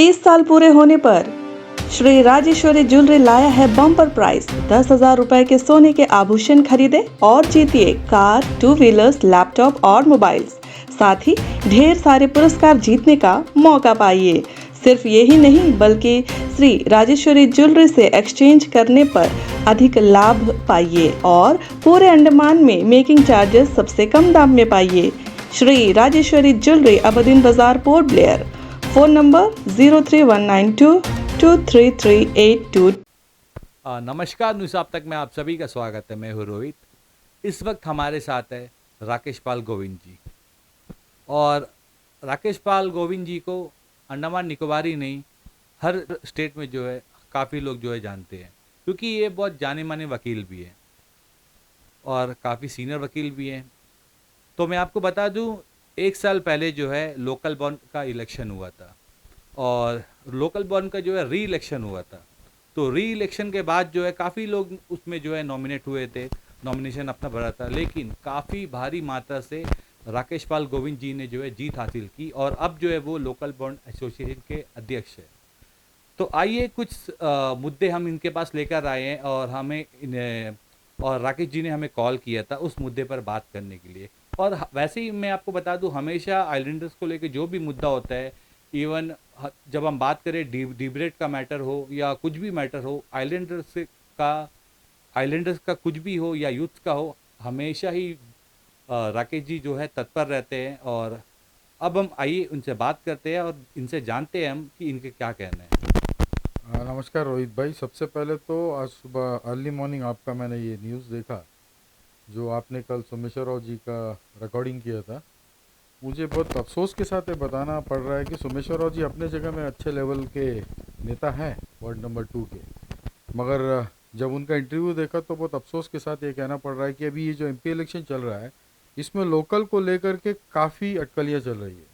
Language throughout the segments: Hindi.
30 साल पूरे होने पर श्री राजेश्वरी ज्वेलरी लाया है बम्पर प्राइस 10,000 रुपए के सोने के आभूषण खरीदे और जीतिए कार, 2 व्हीलर्स, लैपटॉप और मोबाइल्स। साथ ही ढेर सारे पुरस्कार जीतने का मौका पाइए। सिर्फ यही नहीं बल्कि श्री राजेश्वरी ज्वेलरी से एक्सचेंज करने पर अधिक लाभ पाइए और पूरे अंडमान में मेकिंग चार्जेस सबसे कम दाम में पाइए। श्री राजेश्वरी ज्वेलरी, अबदीन बाजार, पोर्ट ब्लेयर। Phone number 0319223382। नमस्कार, न्यूज़ आप तक में आप सभी का स्वागत है। मैं हूँ रोहित। इस वक्त हमारे साथ है राकेश पाल गोविंद जी, और राकेश पाल गोविंद जी को अंडमान निकोबार ही नहीं, हर स्टेट में जो है काफ़ी लोग जो है जानते हैं, क्योंकि ये बहुत जाने माने वकील भी हैं और काफ़ी सीनियर वकील भी हैं। तो मैं आपको बता दूं, 1 साल पहले जो है लोकल बॉन्ड का इलेक्शन हुआ था और लोकल बॉन्ड का जो है री इलेक्शन हुआ था। तो री इलेक्शन के बाद जो है काफ़ी लोग उसमें जो है नॉमिनेट हुए थे, नॉमिनेशन अपना भरा था, लेकिन काफ़ी भारी मात्रा से राकेश पाल गोविंद जी ने जो है जीत हासिल की और अब जो है वो लोकल बॉन्ड एसोसिएशन के अध्यक्ष है। तो आइए कुछ मुद्दे हम इनके पास लेकर आए हैं और और राकेश जी ने हमें कॉल किया था उस मुद्दे पर बात करने के लिए। और वैसे ही मैं आपको बता दूं, हमेशा आइलैंडर्स को लेकर जो भी मुद्दा होता है, इवन जब हम बात करें डिबेट का मैटर हो या कुछ भी मैटर हो, आइलैंडर्स का कुछ भी हो या यूथ का हो, हमेशा ही राकेश जी जो है तत्पर रहते हैं। और अब हम आइए उनसे बात करते हैं और इनसे जानते हैं हम कि इनके क्या कहना है। नमस्कार रोहित भाई। सबसे पहले तो आज सुबह अर्ली मॉर्निंग आपका मैंने ये न्यूज़ देखा जो आपने कल सोमेश्वर राव जी का रिकॉर्डिंग किया था। मुझे बहुत अफसोस के साथ ये बताना पड़ रहा है कि सोमेश्वर राव जी अपने जगह में अच्छे लेवल के नेता हैं वार्ड नंबर 2 के, मगर जब उनका इंटरव्यू देखा तो बहुत अफसोस के साथ ये कहना पड़ रहा है कि अभी ये जो एमपी इलेक्शन चल रहा है इसमें लोकल को लेकर के काफ़ी अटकलियाँ चल रही है।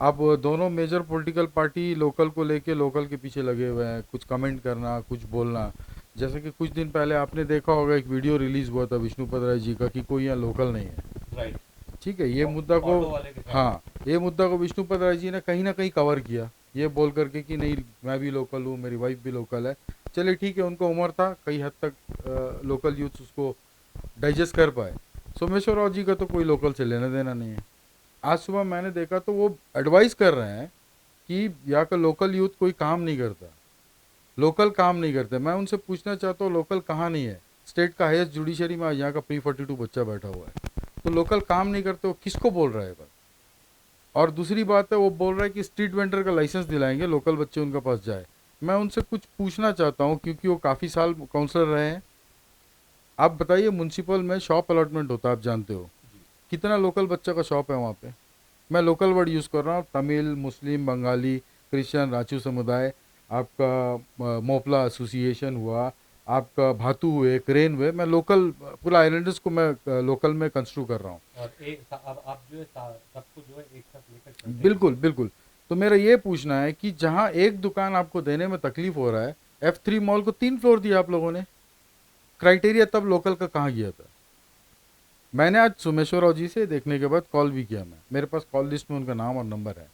अब दोनों मेजर पॉलिटिकल पार्टी लोकल को लेके लोकल के पीछे लगे हुए हैं, कुछ कमेंट करना, कुछ बोलना। जैसे कि कुछ दिन पहले आपने देखा होगा एक वीडियो रिलीज हुआ था विष्णुपद राय जी का कि कोई यहाँ लोकल नहीं है। राइट। ठीक है, ये मुद्दा को, हाँ, ये मुद्दा को विष्णुपद राय जी ने कहीं ना कहीं कवर किया, ये बोल करके कि नहीं मैं भी लोकल हूँ, मेरी वाइफ भी लोकल है। चलिए ठीक है, उनको उम्र था, कई हद तक लोकल यूथ उसको डाइजेस्ट कर पाए। सोमेश्वर राव जी का तो कोई लोकल से लेना देना नहीं है। आज सुबह मैंने देखा तो वो एडवाइस कर रहे हैं कि यहाँ का लोकल यूथ कोई काम नहीं करता, लोकल काम नहीं करते। मैं उनसे पूछना चाहता हूँ लोकल कहाँ नहीं है? स्टेट का हाईएस्ट जुडिशरी में यहाँ का P42 बच्चा बैठा हुआ है, तो लोकल काम नहीं करते, वो किसको बोल रहा है बात? और दूसरी बात है, वो बोल रहा है कि स्ट्रीट वेंडर का लाइसेंस दिलाएंगे, लोकल बच्चे उनके पास जाए। मैं उनसे कुछ पूछना चाहता हूँ क्योंकि वो काफ़ी साल काउंसलर रहे हैं। आप बताइए, म्यूनसिपल में शॉप अलॉटमेंट होता है, आप जानते हो कितना लोकल बच्चा का शॉप है वहाँ पे? मैं लोकल वर्ड यूज़ कर रहा हूँ, तमिल, मुस्लिम, बंगाली, क्रिश्चियन, राजू समुदाय, आपका मोपला एसोसिएशन हुआ, आपका भातू हुए, क्रेन हुए। मैं लोकल पूरा आइलैंडर्स को मैं लोकल में कंस्ट्रू कर रहा हूँ। और अब आप जो है सबको जो है एक साथ लेकर चलते हैं। बिल्कुल बिल्कुल। तो मेरा ये पूछना है कि जहाँ एक दुकान आपको देने में तकलीफ हो रहा है, F3 मॉल को 3 फ्लोर दिया आप लोगों ने, क्राइटेरिया तब लोकल का कहाँ गया था? मैंने आज सोमेश्वर राव जी से देखने के बाद कॉल भी किया, मैं मेरे पास कॉल लिस्ट में उनका नाम और नंबर है।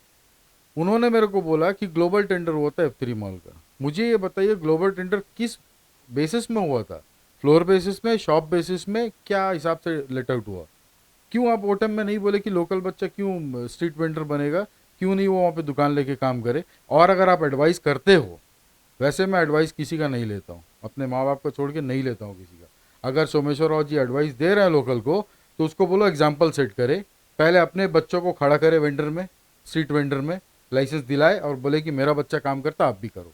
उन्होंने मेरे को बोला कि ग्लोबल टेंडर हुआ था F3 मॉल का। मुझे ये बताइए, ग्लोबल टेंडर किस बेसिस में हुआ था? फ्लोर बेसिस में, शॉप बेसिस में, क्या हिसाब से लेट आउट हुआ? क्यों आप ओटम में नहीं बोले कि लोकल बच्चा क्यों स्ट्रीट वेंडर बनेगा, क्यों नहीं वो वहाँ पे दुकान लेके काम करे? और अगर आप एडवाइस करते हो, वैसे मैं एडवाइस किसी का नहीं लेता हूँ, अपने माँ बाप को छोड़ के नहीं लेता हूँ किसी का। अगर सोमेश्वर राव जी एडवाइस दे रहे हैं लोकल को तो उसको बोलो एग्जाम्पल सेट करे, पहले अपने बच्चों को खड़ा करे वेंडर में, स्ट्रीट वेंडर में, लाइसेंस दिलाए और बोले कि मेरा बच्चा काम करता, आप भी करो।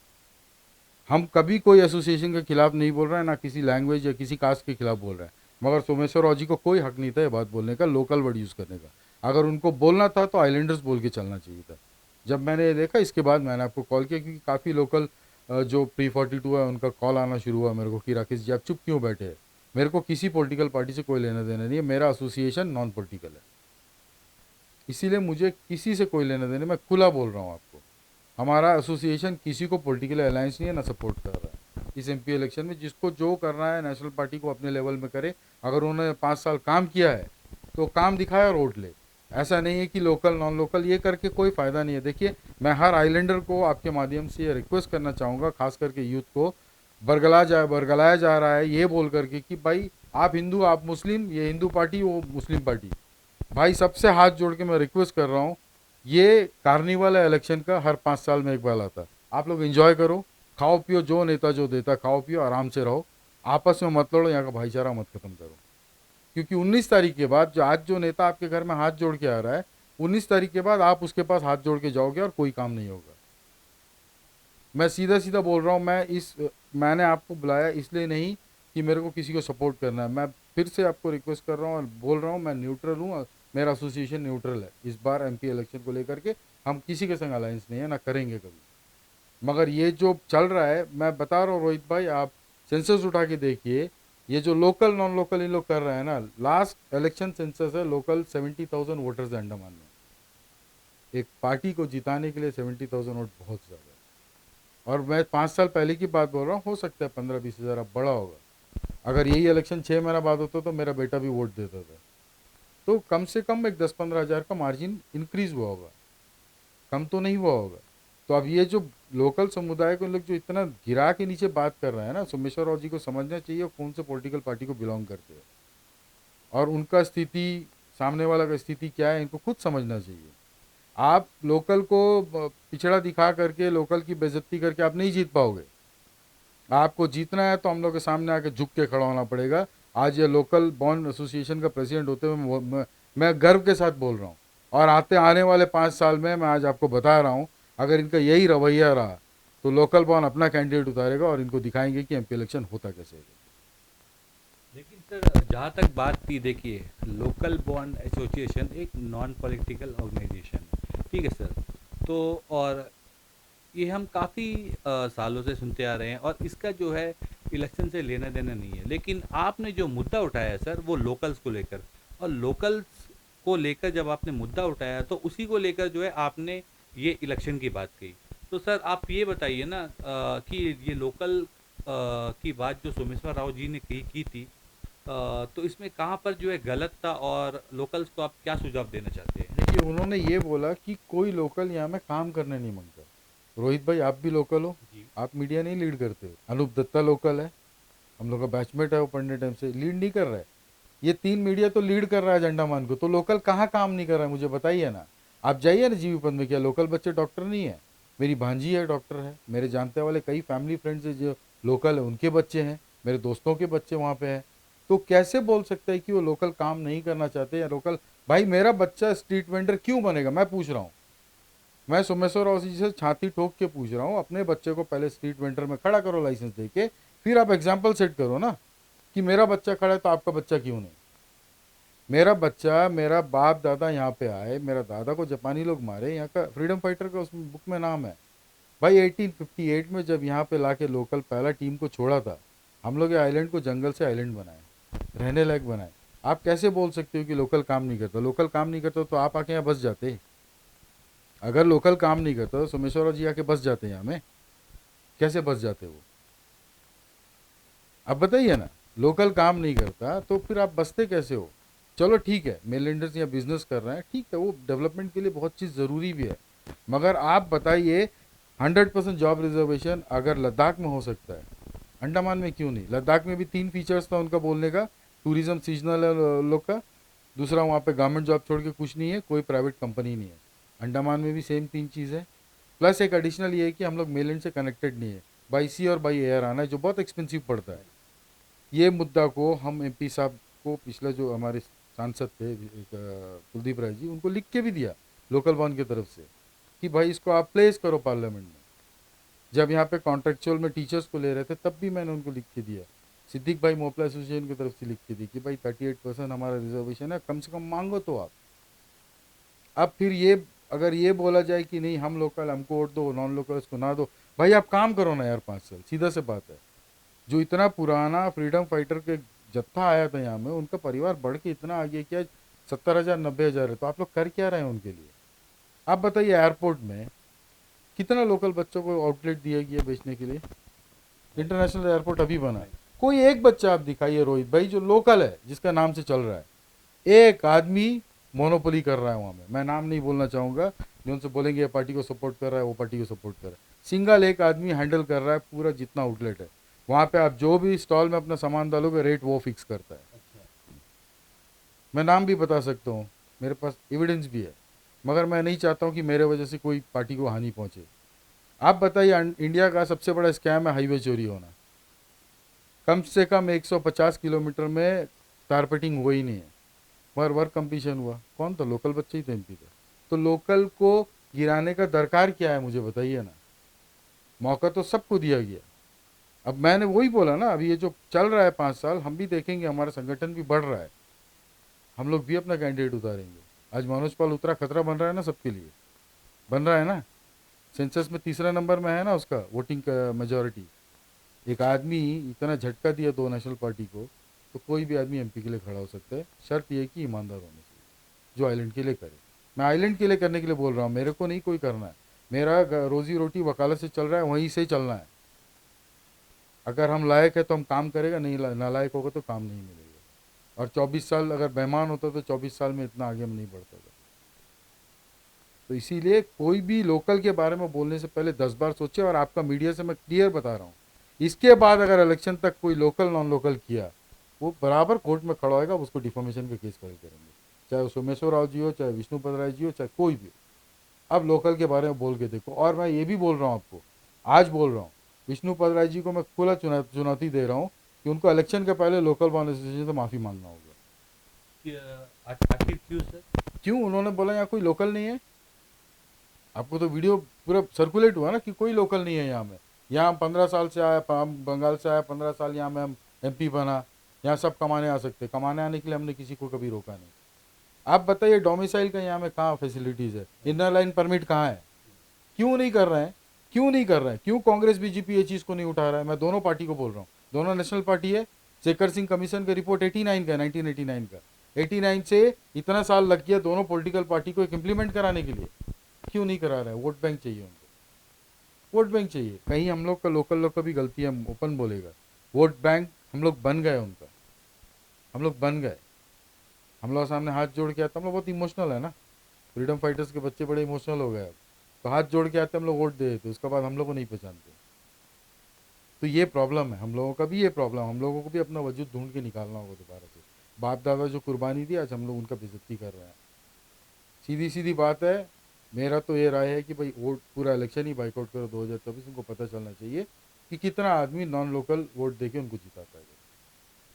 हम कभी कोई एसोसिएशन के खिलाफ नहीं बोल रहे हैं, ना किसी लैंग्वेज या किसी कास्ट के खिलाफ बोल रहे हैं, मगर सोमेश्वर राव जी को कोई हक नहीं था ये बात बोलने का, लोकल वर्ड यूज़ करने का। अगर उनको बोलना था तो आइलैंडर्स बोल के चलना चाहिए था। जब मैंने ये देखा, इसके बाद मैंने आपको कॉल किया, क्योंकि काफ़ी लोकल जो P42 है उनका कॉल आना शुरू हुआ मेरे को कि राकेश जी आप चुप क्यों बैठे हैं? मेरे को किसी पॉलिटिकल पार्टी से कोई लेना देना नहीं है, मेरा एसोसिएशन नॉन पॉलिटिकल है, इसीलिए मुझे किसी से कोई लेना देना। मैं खुला बोल रहा हूँ आपको, हमारा एसोसिएशन किसी को पॉलिटिकल अलायंस नहीं है, ना सपोर्ट कर रहा है। इस एमपी इलेक्शन में जिसको जो करना है नेशनल पार्टी को अपने लेवल में करे। अगर उन्होंने 5 साल काम किया है तो काम दिखाए और वोट ले। ऐसा नहीं है कि लोकल नॉन लोकल ये करके कोई फ़ायदा नहीं है। देखिए, मैं हर आइलैंडर को आपके माध्यम से ये रिक्वेस्ट करना चाहूँगा, खास करके यूथ को, बरगलाया जा रहा है ये बोल करके कि भाई आप हिंदू आप मुस्लिम, ये हिंदू पार्टी वो मुस्लिम पार्टी। भाई सबसे हाथ जोड़ के मैं रिक्वेस्ट कर रहा हूँ, ये कार्निवल है इलेक्शन का, हर 5 साल में एक बार आता है। आप लोग एंजॉय करो, खाओ पियो, जो नेता जो देता खाओ पियो, आराम से रहो, आपस में मत लड़ो, यहाँ का भाईचारा मत खत्म करो। क्योंकि 19 तारीख के बाद जो नेता आपके घर में हाथ जोड़ के आ रहा है, 19 तारीख के बाद आप उसके पास हाथ जोड़ के जाओगे और कोई काम नहीं होगा। मैं सीधा सीधा बोल रहा हूँ, मैंने आपको बुलाया इसलिए नहीं कि मेरे को किसी को सपोर्ट करना है। मैं फिर से आपको रिक्वेस्ट कर रहा हूँ और बोल रहा हूँ, मैं न्यूट्रल हूँ और मेरा एसोसिएशन न्यूट्रल है। इस बार एमपी इलेक्शन को लेकर के हम किसी के संग अलायंस नहीं है, ना करेंगे कभी। मगर ये जो चल रहा है, मैं बता रहा हूँ रोहित भाई, आप सेंसस उठा के देखिए, ये जो लोकल नॉन लोकल इन लोग कर रहे हैं ना, लास्ट इलेक्शन सेंसस है, लोकल 70,000 वोटर्स है अंडमान में। एक पार्टी को जिताने के लिए 70,000 वोट बहुत ज़्यादा है। और मैं 5 साल पहले की बात बोल रहा हूँ, हो सकता है 15-20 हज़ार अब बड़ा होगा। अगर यही इलेक्शन 6 महीना बाद होता तो मेरा बेटा भी वोट देता था। तो कम से कम एक 10-15 हज़ार का मार्जिन इंक्रीज हुआ होगा, कम तो नहीं हुआ होगा। तो अब ये जो लोकल समुदाय को लोग जो इतना गिरा के नीचे बात कर रहे हैं ना, सोमेश्वर राव जी को समझना चाहिए कौन से पॉलिटिकल पार्टी को बिलोंग करते हैं और उनका स्थिति, सामने वाला का स्थिति क्या है, इनको खुद समझना चाहिए। आप लोकल को पिछड़ा दिखा करके, लोकल की बेइज्जती करके आप नहीं जीत पाओगे। आपको जीतना है तो हम लोग के सामने आके झुक के खड़ा होना पड़ेगा। आज ये लोकल बॉन्ड एसोसिएशन का प्रेसिडेंट होते हुए मैं गर्व के साथ बोल रहा हूँ। और आने वाले 5 साल में मैं आज आपको बता रहा हूँ, अगर इनका यही रवैया रहा तो लोकल बॉन्ड अपना कैंडिडेट उतारेगा और इनको दिखाएंगे कि एमपी इलेक्शन होता कैसे है। लेकिन सर, जहाँ तक बात थी, देखिए, लोकल बॉन्ड एसोसिएशन एक नॉन पॉलिटिकल ऑर्गेनाइजेशन है, ठीक है सर। तो और ये हम काफ़ी सालों से सुनते आ रहे हैं और इसका जो है इलेक्शन से लेना देना नहीं है। लेकिन आपने जो मुद्दा उठाया है सर, वो लोकल्स को लेकर, और लोकल्स को लेकर जब आपने मुद्दा उठाया तो उसी को लेकर जो है आपने ये इलेक्शन की बात कही। तो सर आप ये बताइए ना, कि ये लोकल की बात जो सोमेश्वर राव जी ने की थी, तो इसमें कहाँ पर जो है गलत था और लोकल्स को आप क्या सुझाव देना चाहते हैं? देखिए, उन्होंने ये बोला कि कोई लोकल यहाँ में काम करने नहीं मांगता। रोहित भाई, आप भी लोकल हो, जी। आप मीडिया नहीं लीड करते हो। अनूप दत्ता लोकल है, हम लोग का बैचमेट है, वो पढ़ने टाइम से लीड नहीं कर रहा है। ये 3 मीडिया तो लीड कर रहा है झंडा मान को, तो लोकल कहाँ काम नहीं कर रहा है, मुझे बताइए ना। आप जाइए ना जीवी पद में, क्या लोकल बच्चे डॉक्टर नहीं है? मेरी भांजी है डॉक्टर है, मेरे जानते वाले कई फैमिली फ्रेंड्स है जो लोकल है, उनके बच्चे हैं, मेरे दोस्तों के बच्चे वहाँ पे हैं। तो कैसे बोल सकते हैं कि वो लोकल काम नहीं करना चाहते या लोकल? भाई मेरा बच्चा स्ट्रीट वेंडर क्यों बनेगा, मैं पूछ रहा हूँ। मैं सोमेश्वर राव जी से छाती ठोक के पूछ रहा हूँ, अपने बच्चे को पहले स्ट्रीट वेंडर में खड़ा करो लाइसेंस देके, फिर आप एग्जाम्पल सेट करो ना कि मेरा बच्चा खड़ा है तो आपका बच्चा क्यों नहीं। मेरा बच्चा, मेरा बाप दादा यहाँ पे आए, मेरा दादा को जापानी लोग मारे, यहाँ का फ्रीडम फाइटर का उसमें बुक में नाम है। भाई 1858 में जब यहाँ पे लाके लोकल पहला टीम को छोड़ा था, हम लोग ये आइलैंड को जंगल से आइलैंड बनाए, रहने लायक बनाए। आप कैसे बोल सकते हो कि लोकल काम नहीं करता? लोकल काम नहीं करता तो आप आके यहाँ बस जाते। अगर लोकल काम नहीं करता तो सोमेश्वर जी आके बस जाते यहाँ में, कैसे बस जाते वो? अब बताइए ना, लोकल काम नहीं करता तो फिर आप बसते कैसे हो? चलो ठीक है, मेलैंडर्स यहाँ बिजनेस कर रहे हैं, ठीक है, वो डेवलपमेंट के लिए बहुत चीज़ ज़रूरी भी है। मगर आप बताइए, 100% जॉब रिजर्वेशन अगर लद्दाख में हो सकता है, अंडमान में क्यों नहीं? लद्दाख में भी 3 फीचर्स था उनका बोलने का, टूरिज्म सीजनल है लोग का, दूसरा वहाँ पे गवर्नमेंट जॉब छोड़ के कुछ नहीं है, कोई प्राइवेट कंपनी नहीं है। अंडमान में भी सेम 3 चीज़ है। प्लस एक एडिशनल ये है कि हम लोग मेलैंड से कनेक्टेड नहीं है, बाई सी और बाई एयर आना है, जो बहुत एक्सपेंसिव पड़ता है। ये मुद्दा को हम एमपी साहब को, पिछले जो हमारे सांसद थे कुलदीप राय जी, उनको लिख के भी दिया लोकल बॉन्ड की तरफ से कि भाई इसको आप प्लेस करो पार्लियामेंट में। जब यहाँ पे कॉन्ट्रेक्चुअल में टीचर्स को ले रहे थे तब भी मैंने उनको लिख के दिया, सिद्दीक भाई मोपला एसोसिएशन की तरफ से लिख के दी कि भाई 38% हमारा रिजर्वेशन है, कम से कम मांगो तो आप। अब फिर ये अगर ये बोला जाए कि नहीं हम लोकल, हमको वोट दो, नॉन लोकल को ना दो, भाई आप काम करो ना यार 5 साल, सीधा से बात है। जो इतना पुराना फ्रीडम फाइटर के जत्था आया था यहाँ में, उनका परिवार बढ़ के इतना आ गया कि आज 70,000 90,000 है, तो आप लोग कर क्या रहे हैं उनके लिए? आप बताइए, एयरपोर्ट में कितना लोकल बच्चों को आउटलेट दिया गया बेचने के लिए? इंटरनेशनल एयरपोर्ट अभी बना है, कोई एक बच्चा आप दिखाइए रोहित भाई जो लोकल है, जिसका नाम से चल रहा है। एक आदमी मोनोपोली कर रहा है वहाँ में। मैं नाम नहीं बोलना चाहूँगा, जो उनसे बोलेंगे ये पार्टी को सपोर्ट कर रहा है, वो पार्टी को सपोर्ट कर रहा है। सिंगल एक आदमी हैंडल कर रहा है पूरा जितना आउटलेट है। वहाँ पे आप जो भी स्टॉल में अपना सामान डालोगे रेट वो फिक्स करता है। मैं नाम भी बता सकता हूँ, मेरे पास एविडेंस भी है, मगर मैं नहीं चाहता हूँ कि मेरे वजह से कोई पार्टी को हानि पहुँचे। आप बताइए, इंडिया का सबसे बड़ा स्कैम है हाईवे चोरी होना। कम से कम 150 किलोमीटर में कारपेटिंग हुआ ही नहीं है, मगर वर्क कंप्लीशन हुआ। कौन था? लोकल बच्चे ही थे, एमपी थे। तो लोकल को गिराने का दरकार क्या है, मुझे बताइए ना। मौका तो सबको दिया गया। अब मैंने वही बोला ना, अभी ये जो चल रहा है 5 साल, हम भी देखेंगे, हमारा संगठन भी बढ़ रहा है, हम लोग भी अपना कैंडिडेट उतारेंगे। आज मनोज पाल उतरा, खतरा बन रहा है ना सबके लिए, बन रहा है ना। सेंसस में तीसरा नंबर में है ना उसका वोटिंग का मेजोरिटी। एक आदमी इतना झटका दिया दो नेशनल पार्टी को, तो कोई भी आदमी एमपी के लिए खड़ा हो सकता है। शर्त यह कि ईमानदार होने चाहिए, जो आइलैंड के लिए करे। मैं आइलैंड के लिए करने के लिए बोल रहा हूँ, मेरे को नहीं कोई करना है। मेरा रोजी रोटी वकालत से चल रहा है, वहीं से ही चलना है। अगर हम लायक है तो हम काम करेगा, नहीं नालायक होगा तो काम नहीं मिलेगा। और 24 साल अगर बेईमान होता तो 24 साल में इतना आगे हम नहीं बढ़ता था। तो इसीलिए कोई भी लोकल के बारे में बोलने से पहले 10 बार सोचे। और आपका मीडिया से मैं क्लियर बता रहा हूँ, इसके बाद अगर इलेक्शन तक कोई लोकल नॉन लोकल किया, वो बराबर कोर्ट में खड़ा होगा, उसको डिफॉर्मेशन का केस फाइल करेंगे, चाहे वो सोमेश्वर राव जी हो, चाहे विष्णुपद राय जी हो, चाहे कोई भी हो। अब लोकल के बारे में बोल के देखो। और मैं ये भी बोल रहा हूँ आपको, आज बोल रहा हूँ, विष्णुपद राय जी को मैं खुला चुनौती दे रहा हूँ कि उनको इलेक्शन के पहले लोकल बार एसोसिएशन से माफ़ी मांगना होगा। आखिर क्यों सर? क्यों? उन्होंने बोला यहाँ कोई लोकल नहीं है। आपको तो वीडियो पूरा सर्कुलेट हुआ ना कि कोई लोकल नहीं है यहाँ में। यहाँ हम 15 साल से आए, हम बंगाल से आए, 15 साल यहाँ में हम एमपी बना, यहाँ सब कमाने आ सकते। कमाने आने के लिए हमने किसी को कभी रोका नहीं। आप बताइए डोमिसाइल का यहाँ में कहाँ फैसिलिटीज़ है? इनर लाइन परमिट कहाँ है? क्यों नहीं कर रहे हैं? क्यों नहीं कर रहे हैं? क्यों कांग्रेस बीजेपी ये चीज़ को नहीं उठा रहा है? मैं दोनों पार्टी को बोल रहा हूँ, दोनों नेशनल पार्टी है। शेखर सिंह कमीशन का रिपोर्ट 89 का, 1989 का, 89 से इतना साल लग गया दोनों पॉलिटिकल पार्टी को एक इम्प्लीमेंट कराने के लिए। क्यों नहीं करा रहे हैं? वोट बैंक चाहिए उनको, वोट बैंक चाहिए। कहीं हम लोग का लोकल लोग का भी गलती है, ओपन बोलेगा। वोट बैंक हम लोग बन गए उनका, हम लोग बन गए। हम लोग सामने हाथ जोड़ के आते, हम लोग बहुत इमोशनल है ना, फ्रीडम फाइटर्स के बच्चे बड़े इमोशनल हो गए अब। तो हाथ जोड़ के आते हम लोग, वोट दे देते, उसके बाद हम लोग को नहीं पहचानते। तो ये प्रॉब्लम है, हम लोगों का भी ये प्रॉब्लम। हम लोगों को भी अपना वजूद ढूंढ के निकालना होगा दोबारा से। बाप दादा जो कुर्बानी दी, आज हम लोग उनका बेइज्जती कर रहे हैं। सीधी सीधी बात है। मेरा तो ये राय है कि भाई वोट पूरा इलेक्शन ही बाइकआउट करो 2024। उनको पता चलना चाहिए कि कितना आदमी नॉन लोकल वोट देके उनको जिताता है।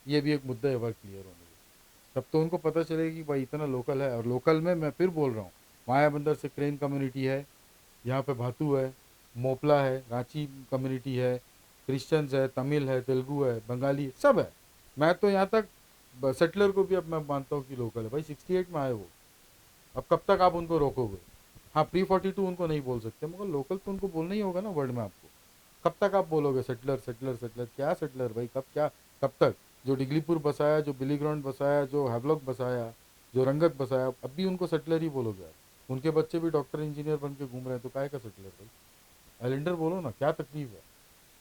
ये भी एक मुद्दा है वर्क क्लियर होने का। तब तो उनको पता चलेगा कि भाई इतना लोकल है। और लोकल में मैं फिर बोल रहा हूँ, मायाबंदर से क्रेन कम्युनिटी है, यहाँ पे भातू है, मोपला है, रांची कम्युनिटी है, क्रिश्चियंस है, तमिल है, तेलुगु है, बंगाली सब है। मैं तो यहाँ तक सेटलर को भी अब मैं मानता हूँ कि लोकल है। भाई 68 में आए वो, अब कब तक आप उनको रोकोगे? हाँ, प्री 42 उनको नहीं बोल सकते, मगर लोकल तो उनको बोलना ही होगा ना वर्ड में आपको। कब तक आप बोलोगे सेटलर सेटलर सेटलर? क्या सेटलर भाई? कब क्या कब तक? जो डिगलीपुर बसाया, जो बिली ग्राउंड बसाया, जो हैवलॉक बसाया, जो रंगत बसाया, अब भी उनको सेटलर ही बोलोगे आप। उनके बच्चे भी डॉक्टर इंजीनियर बन के घूम रहे हैं, तो काय का सेटलर भाई? आइलैंडर बोलो ना, क्या तकलीफ है?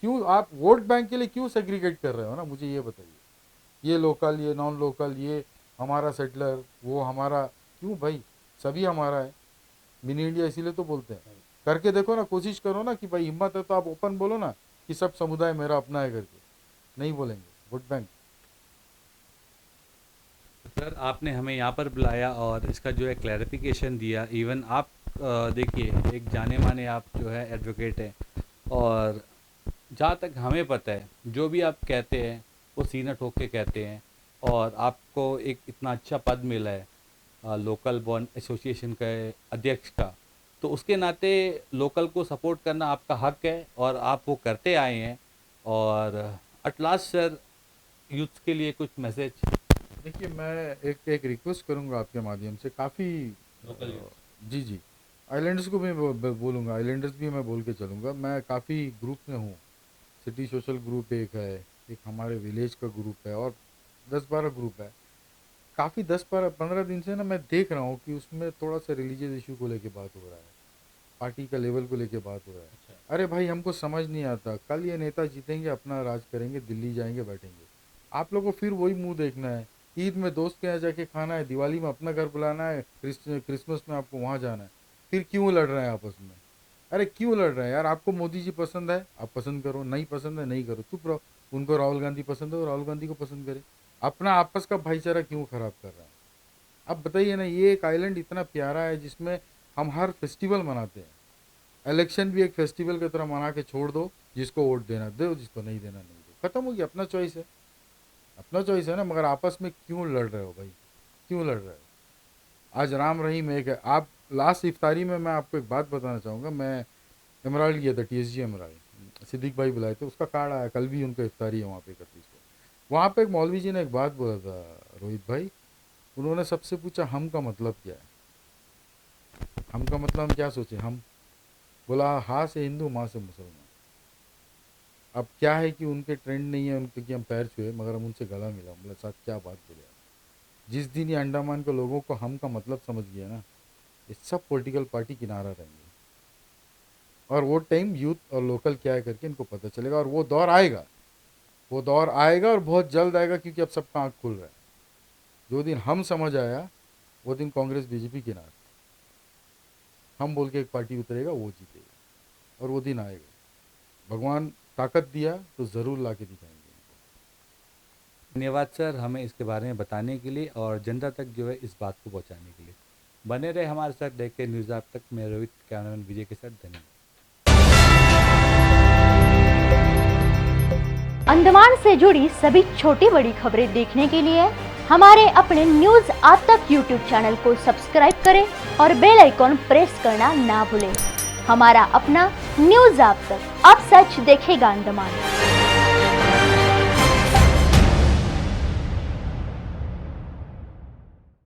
क्यों आप वोट बैंक के लिए क्यों सेग्रीगेट कर रहे हो ना? मुझे ये बताइए। ये लोकल, ये नॉन लोकल, ये हमारा सेटलर, वो हमारा, क्यों भाई? सभी हमारा है। मिनी इंडिया इसीलिए तो बोलते हैं। करके देखो ना, कोशिश करो ना कि भाई हिम्मत है तो आप ओपन बोलो ना कि सब समुदाय मेरा अपना है करके। नहीं बोलेंगे वोट बैंक। सर आपने हमें यहाँ पर बुलाया और इसका जो है क्लैरिफिकेशन दिया। इवन आप देखिए, एक जाने माने आप जो है एडवोकेट हैं, और जहाँ तक हमें पता है जो भी आप कहते हैं वो सीना ठोक के कहते हैं। और आपको एक इतना अच्छा पद मिला है लोकल बॉन्ड एसोसिएशन के अध्यक्ष का, तो उसके नाते लोकल को सपोर्ट करना आपका हक है और आप वो करते आए हैं। और एट लास्ट सर, यूथ के लिए कुछ मैसेज। देखिए, मैं एक रिक्वेस्ट करूंगा आपके माध्यम से। काफ़ी लोकल जी जी, आइलैंडर्स को भी बोलूँगा, आइलैंडर्स भी मैं बोल के चलूँगा। मैं काफ़ी ग्रुप में हूँ। सिटी सोशल ग्रुप एक है, एक हमारे विलेज का ग्रुप है, और 10-12 ग्रुप है। काफ़ी 10-15 दिन से ना मैं देख रहा हूँ कि उसमें थोड़ा सा रिलीजियस इशू को लेके बात हो रहा है, पार्टी का लेवल को लेके बात हो रहा है। अरे भाई, हमको समझ नहीं आता, कल ये नेता जीतेंगे, अपना राज करेंगे, दिल्ली जाएंगे, बैठेंगे। आप लोगों को फिर वही मुंह देखना है। ईद में दोस्त के यहाँ जाके खाना है, दिवाली में अपना घर बुलाना है, क्रिसमस में आपको वहाँ जाना है, फिर क्यों लड़ रहे हैं आपस में? अरे क्यों लड़ रहे हैं यार? आपको मोदी जी पसंद है, आप पसंद करो, नहीं पसंद है नहीं करो, चुप रहो। उनको राहुल गांधी पसंद है, राहुल गांधी को पसंद करे। अपना आपस का भाईचारा क्यों खराब कर रहा है? अब बताइए ना, ये एक आइलैंड इतना प्यारा है जिसमें हम हर फेस्टिवल मनाते हैं। इलेक्शन भी एक फेस्टिवल की तरह मना के छोड़ दो, जिसको वोट देना दो, जिसको नहीं देना नहीं दो, खत्म हो गया। अपना चॉइस है, अपना चॉइस है ना। मगर आपस में क्यों लड़ रहे हो भाई, क्यों लड़ रहे हो? आज राम रहीम एक है। आप लास्ट इफ्तारी में मैं आपको एक बात बताना चाहूँगा। मैं एमराल्ड गया था, TSG एमराल्ड, सिद्दीक भाई बुलाए थे, उसका कार्ड आया, कल भी उनका इफ्तारी है वहाँ पे 31 को। वहाँ पे एक मौलवी जी ने एक बात बोला था रोहित भाई, उन्होंने सबसे पूछा हम का मतलब क्या है? हम का मतलब हम क्या सोचे? हम बोला हाँ से हिंदू, माँ से मुसलमान। अब क्या है कि उनके ट्रेंड नहीं है उनके कि हम पैर छुए, मगर हम उनसे गला मिला। बोला साहब क्या बात बोले आप। जिस दिन ये अंडमान के लोगों को हम का मतलब समझ गया ना, ये सब पॉलिटिकल पार्टी किनारा रहेंगे। और वो टाइम यूथ और लोकल क्या है करके इनको पता चलेगा, और वो दौर आएगा, वो दौर आएगा और बहुत जल्द आएगा, क्योंकि अब सबका आँख खुल रहा है। जो दिन हम समझ आया वो दिन कांग्रेस BJP किनारे, हम बोल के एक पार्टी उतरेगा, वो जीतेगा, और वो दिन आएगा। भगवान ताकत दिया तो ज़रूर ला के दिखाएंगे। धन्यवाद सर, हमें इसके बारे में बताने के लिए और जनता तक जो है इस बात को पहुंचाने के लिए। बने रहे हमारे साथ, देखते न्यूज़ आप तक। मैं रोहित, कैमरामैन विजय के साथ, धन्यवाद। अंडमान से जुड़ी सभी छोटी बड़ी खबरें देखने के लिए हमारे अपने न्यूज आज तक यूट्यूब चैनल को सब्सक्राइब करें और बेल आइकॉन प्रेस करना ना भूलें। हमारा अपना न्यूज आज तक, अब सच देखेगा अंडमान।